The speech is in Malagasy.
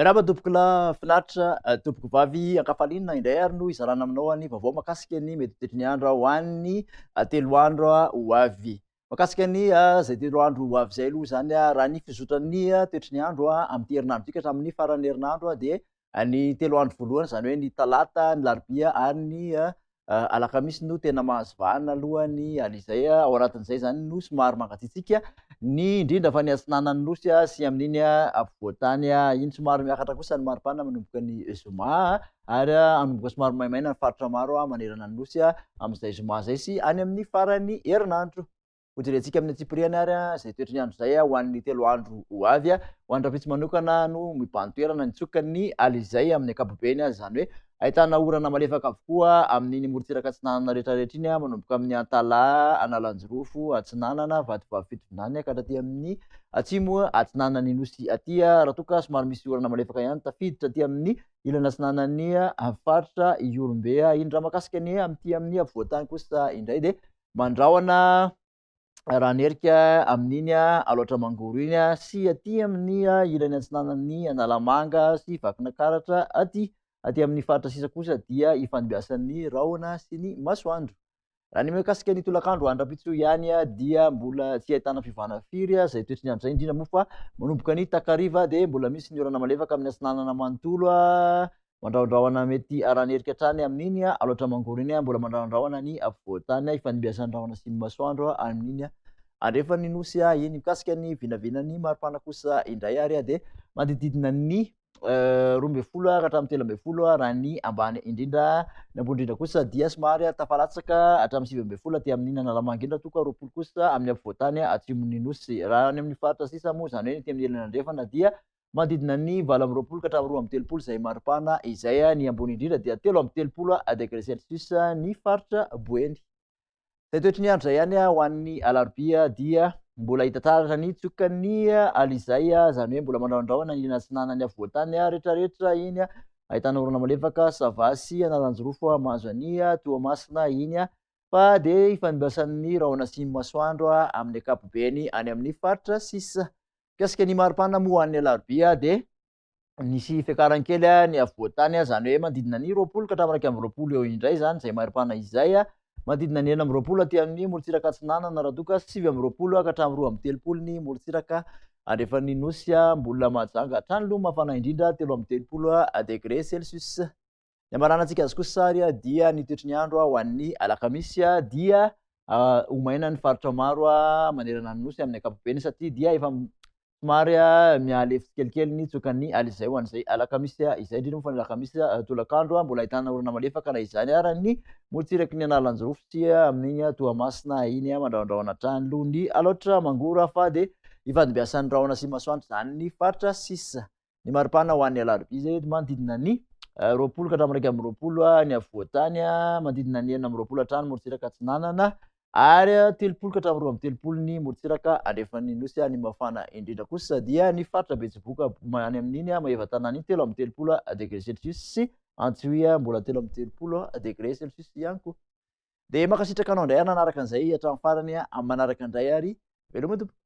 Miarahaba tompokila finaritra tompoko vavy ankafalinina indray ary no izarana aminao ny vaovao mahakasika ny mety toetr'ny andro ho an'ny 3 andro ho avy. Mahakasika ny zay 3 andro ho avy zay aloha zany raha ny fizotran'ny toetr'ny andro amin'ny herinandro tika hatramin'ny faran'ny herinandro dia ny 3 andro voalohany zany hoe ny talata, ny larobia ary ny alakamisy no tena mahazo vahana alohany alizay ao anatin'izay zany no somary mangatsiatsika ny indrindra fa ny atsinanan'ny nosy sy amin'iny afovoantany iny somary miakatra kosa ny maripana manomboka ny zoma ary anomboka somary maimaina ny faritra maro manerana ny nosy amin'izay zoma zay sy any amin'ny farany herinandro. Hojerentsika amin'ny atsipiriany ary zay toetr'ny andro zay ho an'ny 3 andro ho avy ho an'ny Ravetsa manokana no mibantoerana nitsoka ny alizay amin'ny ankapobeny zany hoe ahitana orana malefaka avokoa amin'iny morotsiraka atsinanana rehetrarehetra iny manomboka amin'ny Antala, Analanjorofo, Atsinanana, Vatovavy Fitondrany ka hatraty amin'ny atsimo atsinanan'ny nosy aty raha toa ka somary misy orana malefaka ihany tafiditra aty amin'ny ilana atsinanan'ny faritra Iorombe iny raha mahakasika ny amin'ny afovoantany kosa indray dia mandrahona raha nerika amin'iny aloatra mangoro iny sy aty amin'ny ilany atsinanan'ny Analamanga sy Vakinakaratra aty amin'ny faritra sisa kosa dia ifandimbiasan'ny rahona sy ny masoandro. Raha ny mahakasika ny tolakandro andram-pitso ihany dia mbola tsy ahitana fivahana firy zay toetr'ny andro zay indrindra moa fa manomboka ny takariva dia mbola misy ny orana malefaka amin'ny atsinanana manontolo mandrahondrahona mety aranerika hatrany amin'iny aloatra mangoro iny mbola mandrahondrahona ny afovoantany ifandimbiasan'ny rahona sy ny masoandro amin'iny andrefan'ny nosy iny mikasika ny vinavinan'ny maripana kosa indray ary dia manodididina ny 12 ka hatramin'ny 13 raha ny ambany indrindra ny ambony indrindra kosa dia somary tafalatsaka hatramin'ny 17 aty amin'iny Analamanga indrindra toka 20 kosa amin'ny afovoantany atsimon'ny nosy. Raha ny amin'ny faritra sisa moa zany hoe ny amin'ny ilany andrefana dia manodidina ny 20 ka hatramin'ny 30 zay maripana izay ny ambony indrindra dia 30 degré celsius ny faritra Boeny. Zay toetr'ny andro zay ihany ho an'ny alarobia dia mbola hita taratra ny tsokany alizay zany hoe mbola mandrahondrahona ny atsinanany afovoantany rehetrarehetra iny ahitana orana malefaka Savasy, Analanjorofo, Mahazania, Toamasina iny fa dia ifandimbiasan'ny rahona sy masoandro amin'ny ankapobeny any amin'ny faritra sisa. Mikasika ny maripana moa an'ny alarobia dia nisy fiakarankely ny afovoantany zany hoe manodidina ny 20 ka hatramin'ny 20 eo indray zany zay maripana izay manodidina ny 20 aty amin'ny morotsiraka atsinanana raha toa ka 20 ka hatramin'ny 30 ny morotsiraka andrefan'ny nosy mbola mahajanga hatrany aloha mafana indrindra 30 degré celsius. Ny amaranantsika azy kosa sary dia ny toetr'ny andro ho an'ny alakamisy dia ho maina ny faritra maro manerana ny nosy amin'ny ankapobeny satria dia efa somary mialefitsy kelikely ny tsokan'ny alizay ho an'izay alakamisy izay indrindra moa fa ny alakamisy tolakandro mbola ahitana orana malefaka na izany ary ny morotsiraky ny Analanjorofo sy amin'iny Toamasina iny mandrahondrahona hatrany aloha ny aloatra mangoro fa dia ifandimbiasan'ny rahona sy masoandro zany ny faritra sisa. Ny maripana ho an'ny alarobia zay manodidina ny 20 ka hatramin'ny 20 ny afovoantany manodidina ny 20 hatrany morotsiraka atsinanana ary 30 ka hatramin'ny 30 ny morotsiraka andrefan'ny nosy ny mafana indrindra kosa dia ny faritra Betsiboka any amin'iny mahevan-tanany 30 degré celsius sy Antsiohy mbola 30 degré celsius ihany koa. Dia makasitraka anao indray nanaraka an'izay hatramin'ny farany amin'ny manaraka indray ary veloma tompoko.